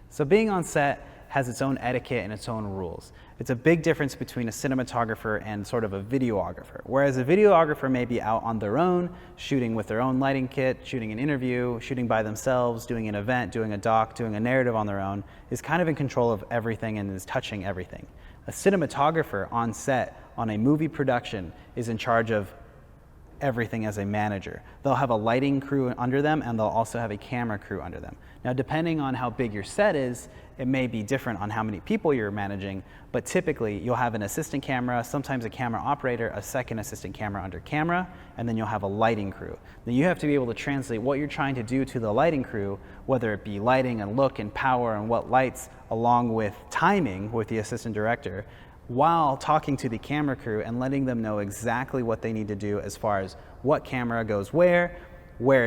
So being on set has its own etiquette and its own rules. It's a big difference between a cinematographer and sort of a videographer. Whereas a videographer may be out on their own, shooting with their own lighting kit, shooting an interview, shooting by themselves, doing an event, doing a doc, doing a narrative on their own, is kind of in control of everything and is touching everything. A cinematographer on set on a movie production is in charge of everything as a manager. They'll have a lighting crew under them, and they'll also have a camera crew under them. Now, depending on how big your set is, it may be different on how many people you're managing, but typically you'll have an assistant camera, sometimes a camera operator, a second assistant camera under camera, and then you'll have a lighting crew. Then you have to be able to translate what you're trying to do to the lighting crew, whether it be lighting and look and power and what lights, along with timing with the assistant director, while talking to the camera crew and letting them know exactly what they need to do as far as what camera goes where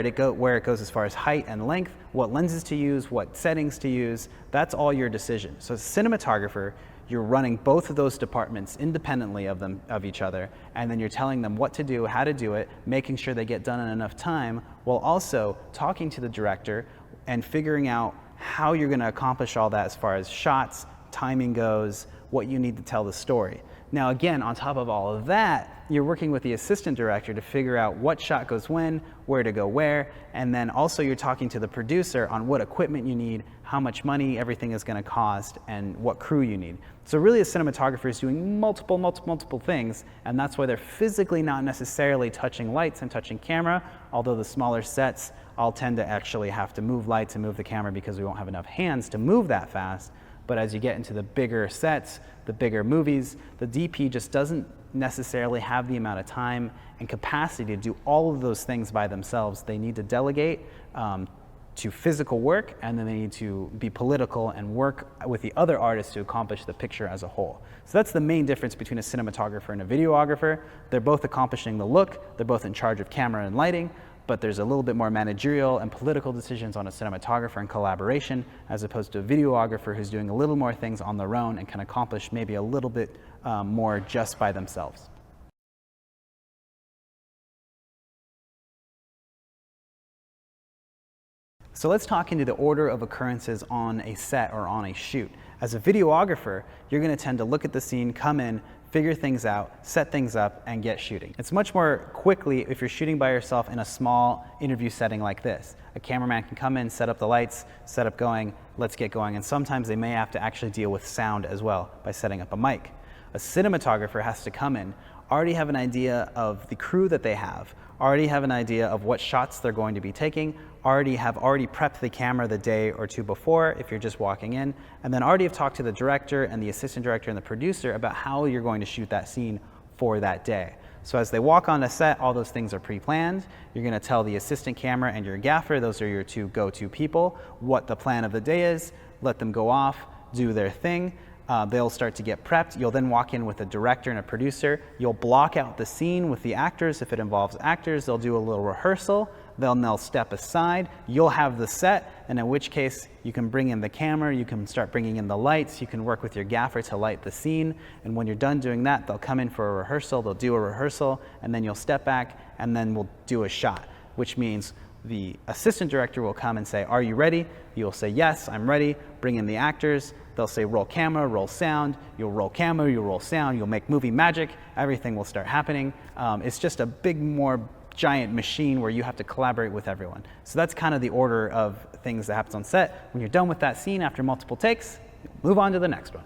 it goes as far as height and length, what lenses to use, what settings to use. That's all your decision. So as a cinematographer, you're running both of those departments independently of each other, and then you're telling them what to do, how to do it, making sure they get done in enough time, while also talking to the director and figuring out how you're going to accomplish all that as far as shots, timing goes, what you need to tell the story. Now again, on top of all of that, you're working with the assistant director to figure out what shot goes when, where to go where, and then also you're talking to the producer on what equipment you need, how much money everything is going to cost, and what crew you need. So really a cinematographer is doing multiple things, and that's why they're physically not necessarily touching lights and touching camera, although the smaller sets all tend to actually have to move lights and move the camera because we won't have enough hands to move that fast. But as you get into the bigger sets, the bigger movies, the DP just doesn't necessarily have the amount of time and capacity to do all of those things by themselves. They need to delegate to physical work, and then they need to be political and work with the other artists to accomplish the picture as a whole. So that's the main difference between a cinematographer and a videographer. They're both accomplishing the look, they're both in charge of camera and lighting, but there's a little bit more managerial and political decisions on a cinematographer and collaboration, as opposed to a videographer who's doing a little more things on their own and can accomplish maybe a little bit more just by themselves. So let's talk into the order of occurrences on a set or on a shoot. As a videographer, you're going to tend to look at the scene, come in, figure things out, set things up, and get shooting. It's much more quickly if you're shooting by yourself in a small interview setting like this. A cameraman can come in, set up the lights, set up going, let's get going, and sometimes they may have to actually deal with sound as well by setting up a mic. A cinematographer has to come in, already have an idea of the crew that they have, already have an idea of what shots they're going to be taking, already prepped the camera the day or two before if you're just walking in, and then already have talked to the director and the assistant director and the producer about how you're going to shoot that scene for that day. So as they walk on the set, all those things are pre-planned. You're going to tell the assistant camera and your gaffer, those are your two go-to people, what the plan of the day is, let them go off, do their thing. They'll start to get prepped. You'll then walk in with a director and a producer. You'll block out the scene with the actors. If it involves actors, they'll do a little rehearsal. They'll step aside. You'll have the set, and in which case you can bring in the camera, you can start bringing in the lights, you can work with your gaffer to light the scene, and when you're done doing that, they'll come in for a rehearsal, they'll do a rehearsal, and then you'll step back, and then we'll do a shot, which means the assistant director will come and say, are you ready? You'll say, yes, I'm ready. Bring in the actors. They'll say, roll camera, roll sound. You'll roll camera, you'll roll sound. You'll make movie magic. Everything will start happening. It's just a more giant machine where you have to collaborate with everyone. So that's kind of the order of things that happens on set. When you're done with that scene after multiple takes, move on to the next one.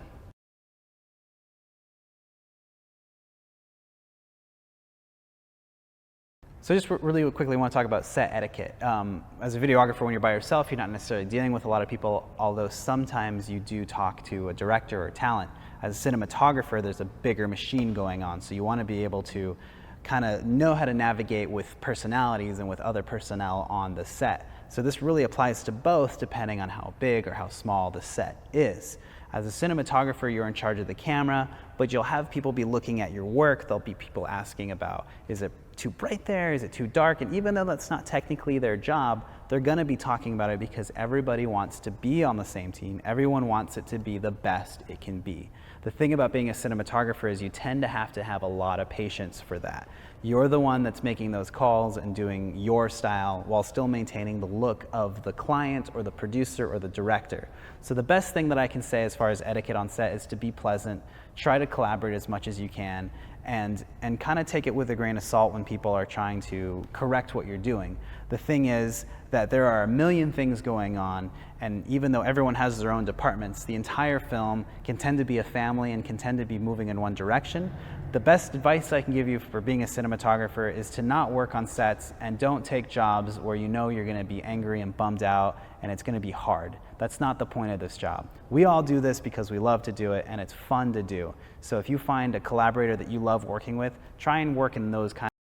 So just really quickly want to talk about set etiquette. As a videographer, when you're by yourself, you're not necessarily dealing with a lot of people, although sometimes you do talk to a director or talent. As a cinematographer, there's a bigger machine going on, so you want to be able to kind of know how to navigate with personalities and with other personnel on the set. So this really applies to both depending on how big or how small the set is. As a cinematographer, you're in charge of the camera, but you'll have people be looking at your work. There'll be people asking about, is it too bright there? Is it too dark? And even though that's not technically their job, they're going to be talking about it because everybody wants to be on the same team. Everyone wants it to be the best it can be. The thing about being a cinematographer is you tend to have a lot of patience for that. You're the one that's making those calls and doing your style while still maintaining the look of the client or the producer or the director. So the best thing that I can say as far as etiquette on set is to be pleasant, try to collaborate as much as you can, and kind of take it with a grain of salt when people are trying to correct what you're doing. The thing is that there are a million things going on, and even though everyone has their own departments, the entire film can tend to be a family and can tend to be moving in one direction. The best advice I can give you for being a cinematographer is to not work on sets and don't take jobs where you know you're going to be angry and bummed out and it's going to be hard. That's not the point of this job. We all do this because we love to do it and it's fun to do. So if you find a collaborator that you love working with, try and work in those kinds